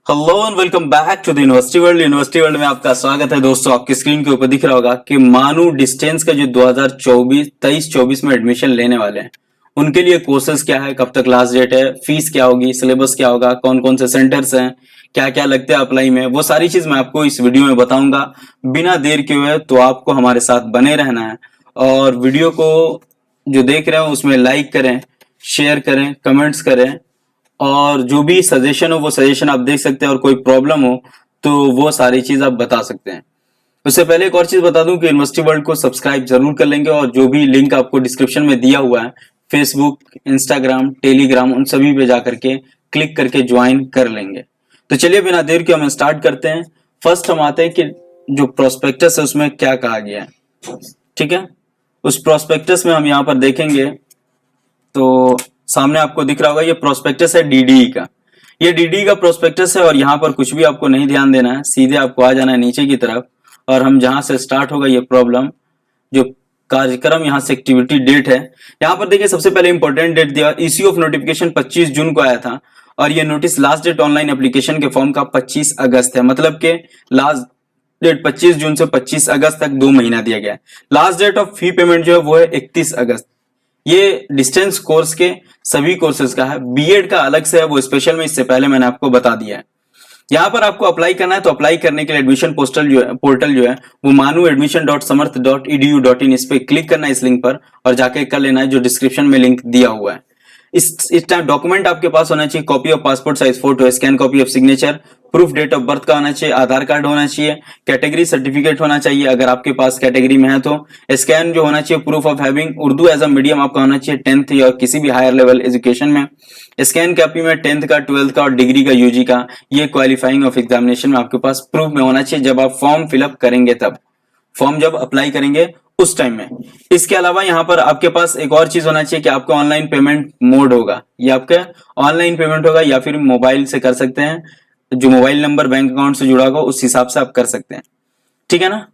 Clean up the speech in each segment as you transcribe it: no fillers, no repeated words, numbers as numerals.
Hello and welcome back to the university world. University world में आपका स्वागत है दोस्तों। आपकी स्क्रीन के ऊपर दिख रहा होगा कि मानू डिस्टेंस का जो 2024 23-24 में एडमिशन लेने वाले हैं उनके लिए कोर्सेज क्या है, कब तक लास्ट डेट है, फीस क्या होगी, सिलेबस क्या होगा, कौन कौन से सेंटर्स हैं, क्या क्या लगते हैं अप्लाई में, वो सारी चीज मैं आपको इस वीडियो में बताऊंगा बिना देर के हुए। तो आपको हमारे साथ बने रहना है और वीडियो को जो देख रहे हो उसमें लाइक करें, शेयर करें, कमेंट्स करें और जो भी सजेशन हो वो सजेशन आप देख सकते हैं और कोई प्रॉब्लम हो तो वो सारी चीज आप बता सकते हैं। उससे पहले एक और चीज बता दूं कि यूनिवर्सिटी वर्ल्ड को सब्सक्राइब जरूर कर लेंगे और जो भी लिंक आपको डिस्क्रिप्शन में दिया हुआ है फेसबुक, इंस्टाग्राम, टेलीग्राम, उन सभी पे जाकर के क्लिक करके ज्वाइन कर लेंगे। तो चलिए बिना देर के हम स्टार्ट करते हैं। फर्स्ट हम आते हैं कि जो प्रोस्पेक्टस है उसमें क्या कहा गया है। ठीक है, उस प्रोस्पेक्टस में हम यहाँ पर देखेंगे तो सामने आपको दिख रहा होगा ये प्रोस्पेक्टस है डीडीई का। ये डीडीई का प्रोस्पेक्टस है और यहाँ पर कुछ भी आपको नहीं ध्यान देना है, सीधे आपको आ जाना है नीचे की तरफ और हम जहां से स्टार्ट होगा ये प्रॉब्लम जो कार्यक्रम, यहाँ से एक्टिविटी डेट है। यहाँ पर देखिए सबसे पहले इंपॉर्टेंट डेट दिया, इश्यू ऑफ नोटिफिकेशन 25 जून को आया था और ये notice last date online application के फॉर्म का 25 अगस्त है। मतलब के लास्ट डेट 25 जून से 25 अगस्त तक 2 महीना दिया गया है। Last date of fee payment जो है वो है 31 अगस्त। ये डिस्टेंस कोर्स के सभी कोर्सेज का है, बीएड का अलग से है, वो स्पेशल में इससे पहले मैंने आपको बता दिया है। यहाँ पर आपको अप्लाई करना है तो अप्लाई करने के लिए एडमिशन पोर्टल जो है वो मानू admission.samarth.edu.in, इस पे क्लिक करना है इस लिंक पर और जाके कर लेना है जो डिस्क्रिप्शन में लिंक दिया हुआ है। इस टाइम डॉक्यूमेंट आपके पास होना चाहिए copy of passport size photo, scan copy of signature, proof date of birth का होना चाहिए, आधार कार्ड होना चाहिए, कैटेगरी सर्टिफिकेट होना चाहिए अगर आपके पास कैटेगरी में है तो, स्कैन जो होना चाहिए proof of having Urdu as a medium आपका होना चाहिए 10th या किसी भी हायर लेवल एजुकेशन में, स्कैन कॉपी में 10th का, 12th का और डिग्री का, यूजी का, ये क्वालिफाइंग ऑफ एग्जामिनेशन में आपके पास प्रूफ में होना चाहिए जब आप फॉर्म फिलअप करेंगे, तब फॉर्म जब अप्लाई करेंगे उस टाइम में। इसके अलावा यहाँ पर आपके पास एक और चीज होना चाहिए कि आपका ऑनलाइन पेमेंट मोड होगा, ये आपका ऑनलाइन पेमेंट होगा या फिर मोबाइल से कर सकते हैं, जो मोबाइल नंबर बैंक अकाउंट से जुड़ा होगा उस हिसाब से आप कर सकते हैं। ठीक है ना।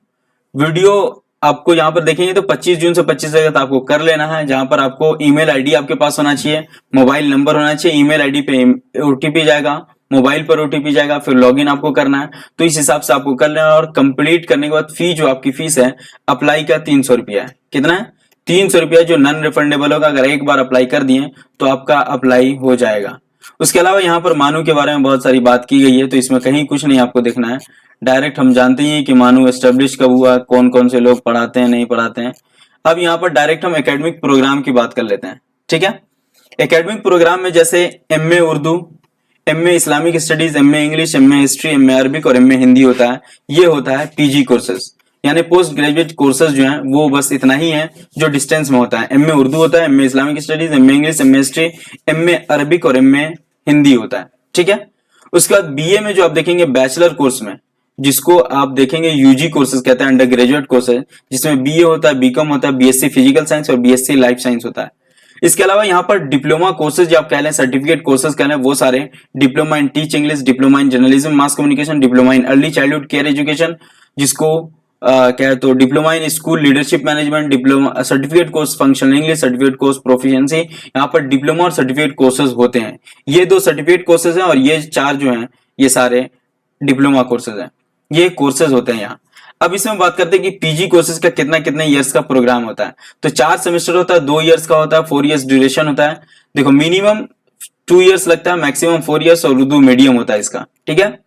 वीडियो आपको यहाँ पर देखेंगे तो 25 जून से 25 तक आपको कर लेना है, जहां पर आपको ईमेल आईडी आपके पास होना चाहिए, मोबाइल नंबर होना चाहिए, ईमेल आईडी पे ओटीपी जाएगा, मोबाइल पर ओटीपी जाएगा, फिर लॉगिन आपको करना है। तो इस हिसाब से आपको कर लेना है और कंप्लीट करने के बाद फी जो आपकी फीस है अप्लाई का 300 रुपया है। कितना है? 300 रुपया, जो नॉन रिफंडेबल होगा। अगर एक बार अप्लाई कर दिए तो आपका अप्लाई हो जाएगा। उसके अलावा यहाँ पर मानू के बारे में बहुत सारी बात की गई है तो इसमें कहीं कुछ नहीं आपको देखना है, डायरेक्ट हम जानते ही हैं कि मानू एस्टेब्लिश कब हुआ, कौन कौन से लोग पढ़ाते हैं, नहीं पढ़ाते हैं। अब यहाँ पर डायरेक्ट हम एकेडमिक प्रोग्राम की बात कर लेते हैं। ठीक है, एकेडमिक प्रोग्राम में जैसे MA Urdu, MA Islamic studies, MA English, MA history, MA Arabic और एमए हिंदी होता है। ये होता है पीजी कोर्सेज, यानी पोस्ट ग्रेजुएट कोर्सेज जो हैं वो बस इतना ही है जो डिस्टेंस में होता है। एमए उर्दू होता है, MA Islamic studies, MA English, MA history, MA Arabic और एमए हिंदी होता है। ठीक है। उसके बाद बीए में जो आप देखेंगे बैचलर कोर्स में, जिसको आप देखेंगे यूजी कोर्सेज कहते हैं, अंडर ग्रेजुएट कोर्सेज, जिसमें बीए होता है, बीकॉम होता है, बीएससी फिजिकल साइंस और बीएससी लाइफ साइंस होता है। इसके अलावा यहाँ पर डिप्लोमा कोर्सेज जो आप कह लें, सर्टिफिकेट कोर्सेज कह लें, वो सारे diploma in teach English, diploma in journalism mass communication, diploma in early childhood care education, जिसको क्या है तो diploma in school leadership management, diploma certificate course functional English, certificate course proficiency, यहाँ पर डिप्लोमा और सर्टिफिकेट कोर्सेज होते हैं। ये 2 सर्टिफिकेट कोर्सेज हैं और ये 4 जो हैं ये सारे डिप्लोमा कोर्सेज हैं, ये कोर्सेज होते हैं यहाँ। अब इसमें बात करते हैं कि पीजी कोर्सेज का कितने ईयर्स का प्रोग्राम होता है। तो 4 सेमेस्टर होता है, 2 ईयर्स का होता है, 4 ईयर्स ड्यूरेशन होता है। देखो मिनिमम 2 ईयर्स लगता है, मैक्सिमम 4 ईयर्स और उर्दू मीडियम होता है इसका। ठीक है।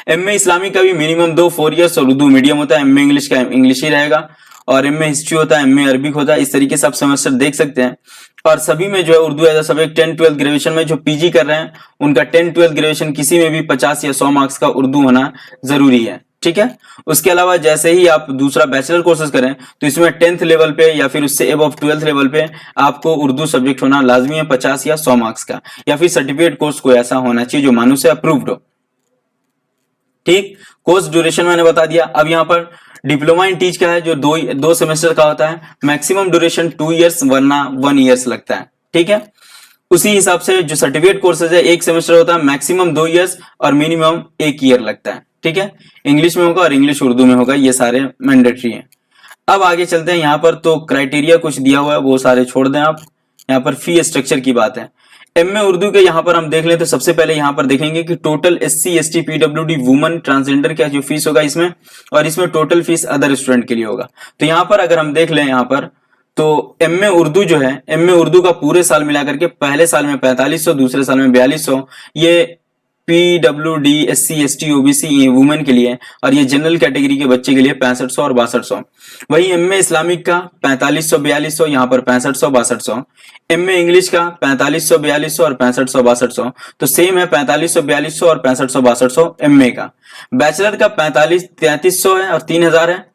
एमए इस्लामिक का भी मिनिमम 4 ईयर्स और उर्दू मीडियम होता है। एमए इंग्लिश का इंग्लिश ही रहेगा और एमए हिस्ट्री होता है, एमए अरबिक होता है। इस तरीके से आप सेमेस्टर देख सकते हैं। और सभी में जो है Urdu as a subject 10-12 graduation में जो पीजी कर रहे हैं उनका 10-12 ग्रेजुएशन किसी में भी 50 या 100 मार्क्स का उर्दू होना जरूरी है। ठीक है। उसके अलावा जैसे ही आप दूसरा बैचलर कोर्सेज करें तो इसमें 10th लेवल पे या फिर उससे एबव 12th लेवल पे आपको उर्दू सब्जेक्ट होना लाजमी है, 50 या 100 मार्क्स का, या फिर सर्टिफिकेट कोर्स कोई ऐसा होना चाहिए जो मानू से अप्रूव्ड हो। ठीक। कोर्स ड्यूरेशन मैंने बता दिया। अब यहाँ पर डिप्लोमा इन टीच का है जो 2 सेमेस्टर का होता है, मैक्सिमम ड्यूरेशन 2 ईयर्स वरना 1 ईयर्स लगता है। ठीक है। उसी हिसाब से जो सर्टिफिकेट कोर्सेज है 1 सेमेस्टर होता है, मैक्सिमम 2 ईयर्स और मिनिमम 1 ईयर लगता है। ठीक है। इंग्लिश में होगा और इंग्लिश उर्दू में होगा, ये सारे मैंडेटरी हैं। अब आगे चलते हैं। यहाँ पर तो क्राइटेरिया कुछ दिया हुआ है वो सारे छोड़ दें आप। यहाँ पर फी स्ट्रक्चर की बात है। एमए उर्दू के यहाँ पर हम देख लें तो सबसे पहले यहाँ पर देखेंगे कि total SC ST PWD woman transgender का जो फीस होगा इसमें, और इसमें टोटल फीस अदर स्टूडेंट के लिए होगा। तो यहाँ पर अगर हम देख लें यहाँ पर, तो एमए उर्दू जो है, एमए उर्दू का पूरे साल मिलाकर के पहले साल में 4500, दूसरे साल में 4200, ये PWD SC ST OBC women के लिए, और ये जनरल कैटेगरी के बच्चे के लिए 6500 और 6200। वही एमए इस्लामिक का 4500 4200, यहाँ पर 6500 6200। एमए इंग्लिश का 4500 4200 और 6500 6200, तो सेम है 4500 4200 और 6500 6200 एमए का। बैचलर का 3300 है और 3000 है,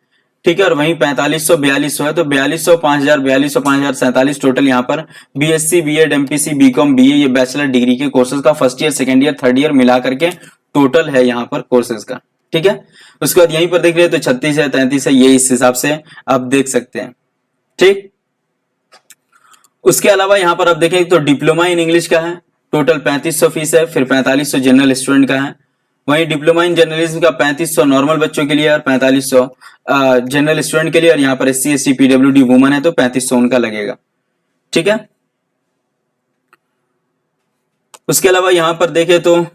ठीक है, और वहीं 4500 4200 है, तो 4200 5000 4200 5000 47 टोटल यहाँ पर BSc BEd MPC BCom BA ये बैचलर डिग्री के कोर्सेज का first year second year third year मिला करके टोटल है यहाँ पर कोर्सेज का, ठीक है। उसके बाद यहीं पर देख रहे तो 36 है 33 है, ये इस हिसाब से आप देख सकते हैं, ठीक। उसके अलावा यहाँ पर आप देखें तो डिप्लोमा इन इंग्लिश का है, टोटल 3500 फीस है, फिर 4500 जनरल स्टूडेंट का है। वहीं डिप्लोमा इन जर्नलिज्म का 3500 नॉर्मल बच्चों के लिए और 4500 जनरल स्टूडेंट के लिए, और यहाँ पर SC ST PWD वुमन है तो 3500 उनका लगेगा, ठीक है। उसके अलावा यहाँ पर देखें तो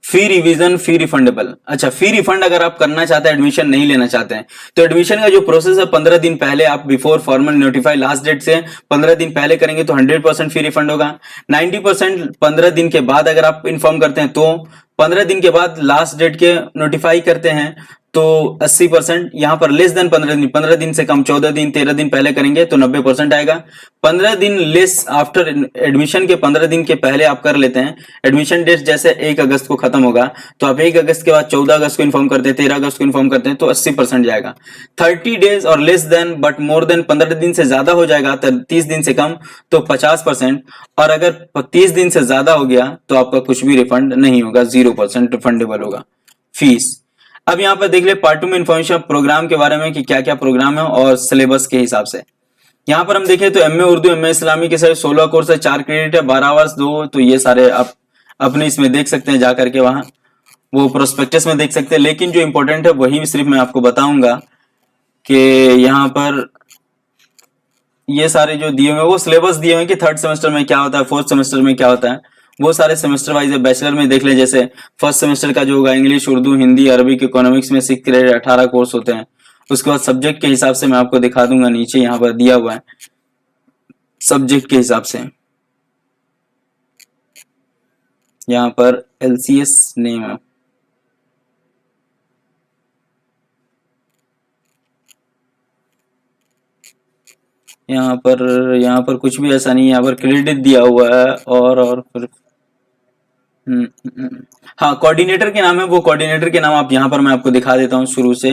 फी रिवीजन फी रिफंडेबल। अच्छा, फी रिफंड अगर आप करना चाहते हैं, एडमिशन नहीं लेना चाहते हैं, तो एडमिशन का जो प्रोसेस है 15 दिन पहले आप before formal notify last date से 15 दिन पहले करेंगे तो 100% फी रिफंड होगा। 90% 15 दिन के बाद अगर आप इन्फॉर्म करते हैं, तो 15 दिन के बाद लास्ट डेट के नोटिफाई करते हैं तो 80%। यहाँ पर लेस देन 15 दिन से कम 14 दिन 13 दिन पहले करेंगे तो 90% आएगा। 15 दिन लेस आफ्टर एडमिशन के 15 दिन के पहले आप कर लेते हैं, एडमिशन डेट जैसे 1 अगस्त को खत्म होगा तो आप 1 अगस्त के बाद 14 अगस्त को इन्फॉर्म करते हैं, 13 अगस्त को इन्फॉर्म करते हैं तो 80% जाएगा। 30 डेज और less than but more than 15 दिन से ज्यादा हो जाएगा, 30 दिन से कम तो 50%, और अगर 30 दिन से ज्यादा हो गया तो आपका कुछ भी रिफंड नहीं होगा, 0% रिफंडेबल होगा फीस। अब यहाँ पर देख ले पार्ट 2 में इन्फॉर्मेशन प्रोग्राम के बारे में कि क्या क्या प्रोग्राम है और सिलेबस के हिसाब से। यहाँ पर हम देखें तो एमए उर्दू एमए इस्लामी के सारे 16 कोर्स है, 4 क्रेडिट है, 12 आवर्स 2, तो ये सारे आप अपने इसमें देख सकते हैं जाकर के, वहां वो प्रोस्पेक्टस में देख सकते हैं। लेकिन जो इंपॉर्टेंट है वही सिर्फ मैं आपको बताऊंगा कि यहाँ पर ये सारे जो दिए हुए वो सिलेबस दिए हुए कि थर्ड सेमेस्टर में क्या होता है, फोर्थ सेमेस्टर में क्या होता है, वो सारे सेमेस्टर वाइज है। बैचलर में देख ले, जैसे फर्स्ट सेमेस्टर का जो होगा English Urdu Hindi Arabic economics में 6 क्रेडिट 18 कोर्स होते हैं। उसके बाद सब्जेक्ट के हिसाब से मैं आपको दिखा दूंगा, नीचे यहाँ पर दिया हुआ है सब्जेक्ट के हिसाब से। यहाँ पर LCS नेम है, यहाँ पर कुछ भी ऐसा नहीं है, यहाँ पर क्रेडिट दिया हुआ है और फिर हाँ कोऑर्डिनेटर के नाम है, वो कोऑर्डिनेटर के नाम आप यहाँ पर मैं आपको दिखा देता हूँ शुरू से।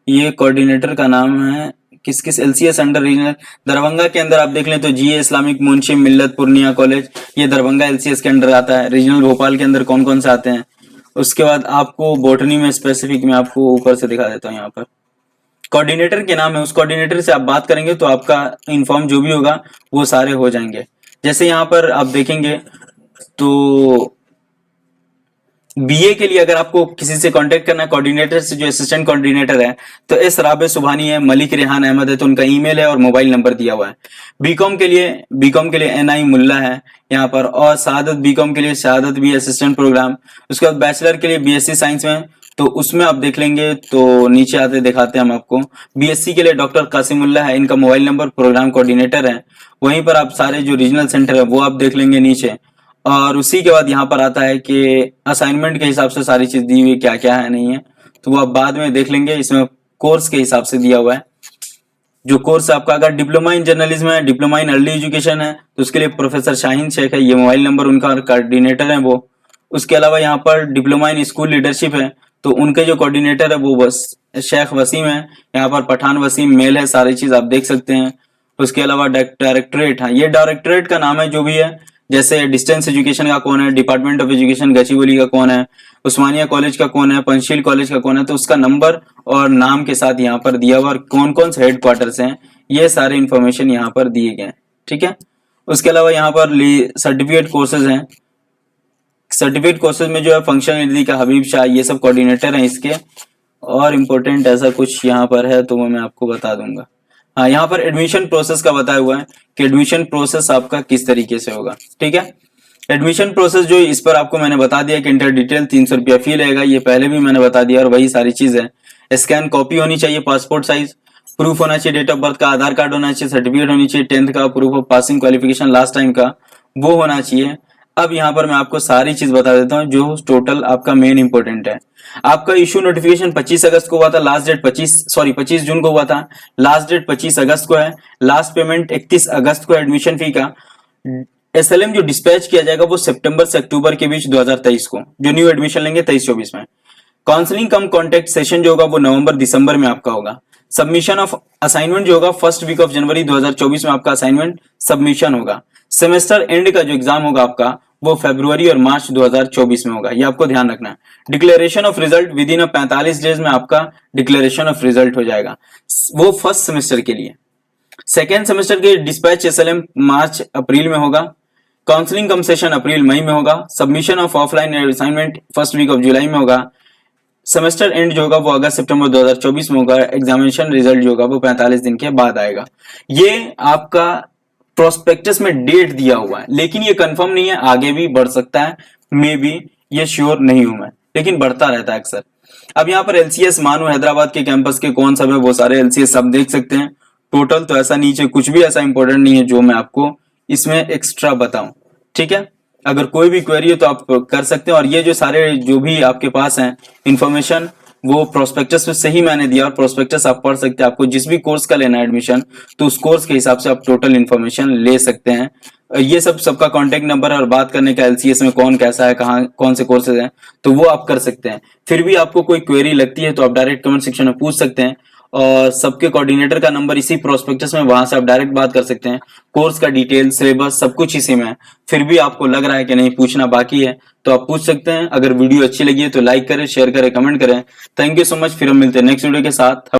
ये कोऑर्डिनेटर का नाम है किस किस LCS अंडर रीजनल दरभंगा के अंदर आप देख लें तो GA इस्लामिक मुंशी मिल्लत पूर्णिया कॉलेज, ये दरभंगा LCS के अंडर आता है। रीजनल भोपाल के अंदर कौन कौन से आते हैं, उसके बाद आपको बॉटनी में स्पेसिफिक में आपको ऊपर से दिखा देता हूँ। यहाँ पर कोऑर्डिनेटर के नाम है, उस कोऑर्डिनेटर से आप बात करेंगे तो आपका इन्फॉर्म जो भी होगा वो सारे हो जाएंगे। जैसे यहाँ पर आप देखेंगे तो BA के लिए अगर आपको किसी से कांटेक्ट करना है कोऑर्डिनेटर से, जो असिस्टेंट कोऑर्डिनेटर है तो S राबे सुभानी है, मलिक रेहान अहमद है, तो उनका ईमेल है और मोबाइल नंबर दिया हुआ है। बीकॉम के लिए NI मुल्ला है यहाँ पर, और शहादत बीकॉम के लिए शहादत भी असिस्टेंट प्रोग्राम। उसके बाद बैचलर के लिए BSc साइंस में, तो उसमें आप देख लेंगे तो नीचे आते दिखाते हैं हम आपको। BSc के लिए डॉक्टर कासिमुल्ला है, इनका मोबाइल नंबर प्रोग्राम कोऑर्डिनेटर है। वहीं पर आप सारे जो रीजनल सेंटर है वो आप देख लेंगे नीचे, और उसी के बाद यहाँ पर आता है कि असाइनमेंट के हिसाब से सारी चीज दी हुई क्या क्या है नहीं है, तो वो आप बाद में देख लेंगे। इसमें कोर्स के हिसाब से दिया हुआ है, जो कोर्स आपका अगर डिप्लोमा इन जर्नलिज्म है, डिप्लोमा इन अर्ली एजुकेशन है, तो उसके लिए प्रोफेसर शाहीन शेख है, ये मोबाइल नंबर उनका कोऑर्डिनेटर है वो। उसके अलावा यहाँ पर डिप्लोमा इन स्कूल लीडरशिप है, तो उनके जो कोऑर्डिनेटर है वो बस शेख वसीम है। यहाँ पर पठान वसीम मेल है, सारी चीज आप देख सकते हैं। उसके अलावा डायरेक्टरेट है, ये डायरेक्टरेट का नाम है जो भी है, जैसे डिस्टेंस एजुकेशन का कौन है, डिपार्टमेंट ऑफ एजुकेशन गचीबोली का कौन है, उस्मानिया कॉलेज का कौन है, पंचशील कॉलेज का कौन है, तो उसका नंबर और नाम के साथ यहाँ पर दिया हुआ, और कौन कौन से हेडक्वार्टर्स हैं ये सारे इंफॉर्मेशन यहाँ पर दिए गए, ठीक है। उसके अलावा यहाँ पर सर्टिफिकेट कोर्सेज हैं, सर्टिफिकेट कोर्सेज में जो है फंक्शनलिटी का हबीब शाह, ये सब कोऑर्डिनेटर हैं इसके। और इम्पोर्टेंट ऐसा कुछ यहाँ पर है तो वो मैं आपको बता दूंगा। हाँ, यहाँ पर एडमिशन प्रोसेस का बताया हुआ है कि एडमिशन प्रोसेस आपका किस तरीके से होगा। ठीक है, एडमिशन प्रोसेस जो इस पर आपको मैंने बता दिया कि इंटर डिटेल 300 रुपया फी लगेगा, ये पहले भी मैंने बता दिया और वही सारी चीज है। स्कैन कॉपी होनी चाहिए पासपोर्ट साइज, प्रूफ होना चाहिए डेट ऑफ बर्थ का, आधार कार्ड होना चाहिए, सर्टिफिकेट होनी चाहिए 10th का, proof of passing qualification last time का वो होना चाहिए। अब यहाँ पर मैं आपको सारी चीज बता देता हूँ जो टोटल आपका मेन इंपॉर्टेंट है। आपका इशू नोटिफिकेशन 25 अगस्त को हुआ था, लास्ट डेट 25 जून को हुआ था, लास्ट डेट 25 अगस्त को है, लास्ट पेमेंट 31 अगस्त को एडमिशन फी का। एसएलएम जो डिस्पैच किया जाएगा वो सितंबर से अक्टूबर के बीच 2023 को, जो न्यू एडमिशन लेंगे 23-24 में। काउंसलिंग कम कॉन्टेक्ट सेशन जो होगा वो नवंबर दिसंबर में आपका होगा। सबमिशन ऑफ असाइनमेंट जो होगा फर्स्ट वीक ऑफ जनवरी 2024 में आपका असाइनमेंट सबमिशन होगा। सेमेस्टर एंड का जो एग्जाम होगा आपका वो फरवरी और मार्च 2024 में होगा, ये आपको ध्यान रखना है। Declaration of result with in 45 days में आपका डिक्लेरेशन ऑफ रिजल्ट हो जाएगा, वो फर्स्ट सेमेस्टर के लिए। सेकेंड सेमेस्टर के डिस्पैच एसएलएम मार्च अप्रैल में होगा। काउंसलिंग कम सेशन अप्रैल मई में होगा। Submission of offline assignment first week of जुलाई में होगा। सेमेस्टर एंड जो होगा वो अगस्त सितंबर 2024 में होगा। एग्जामिनेशन रिजल्ट जो होगा वो 45 दिन के बाद आएगा। ये आपका प्रोस्पेक्टस में डेट दिया हुआ है, लेकिन ये कंफर्म नहीं है, आगे भी बढ़ सकता है, मे बी, ये श्योर नहीं हूं मैं, लेकिन बढ़ता रहता है अक्सर। अब यहाँ पर एलसीएस मानू हैदराबाद के कैंपस के कौन सब है वो सारे एलसीएस सब देख सकते हैं। टोटल तो ऐसा नीचे कुछ भी ऐसा इंपॉर्टेंट नहीं है जो मैं आपको इसमें एक्स्ट्रा बताऊं। ठीक है, अगर कोई भी क्वेरी है तो आप कर सकते हैं। और ये जो सारे जो भी आपके पास हैं इंफॉर्मेशन वो प्रोस्पेक्टस में सही मैंने दिया, और प्रोस्पेक्टस आप पढ़ सकते हैं। आपको जिस भी कोर्स का लेना है एडमिशन तो उस कोर्स के हिसाब से आप टोटल इन्फॉर्मेशन ले सकते हैं। ये सब सबका कांटेक्ट नंबर और बात करने का एलसीएस में कौन कैसा है, कहाँ कौन से कोर्सेज हैं, तो वो आप कर सकते हैं। फिर भी आपको कोई क्वेरी लगती है तो आप डायरेक्ट कमेंट सेक्शन में पूछ सकते हैं, और सबके कोऑर्डिनेटर का नंबर इसी प्रोस्पेक्टस में, वहां से आप डायरेक्ट बात कर सकते हैं। कोर्स का डिटेल, सिलेबस सब कुछ इसी में है। फिर भी आपको लग रहा है कि नहीं पूछना बाकी है तो आप पूछ सकते हैं। अगर वीडियो अच्छी लगी है तो लाइक करें, शेयर करें, कमेंट करें। Thank you so much. फिर हम मिलते हैं नेक्स्ट वीडियो के साथ।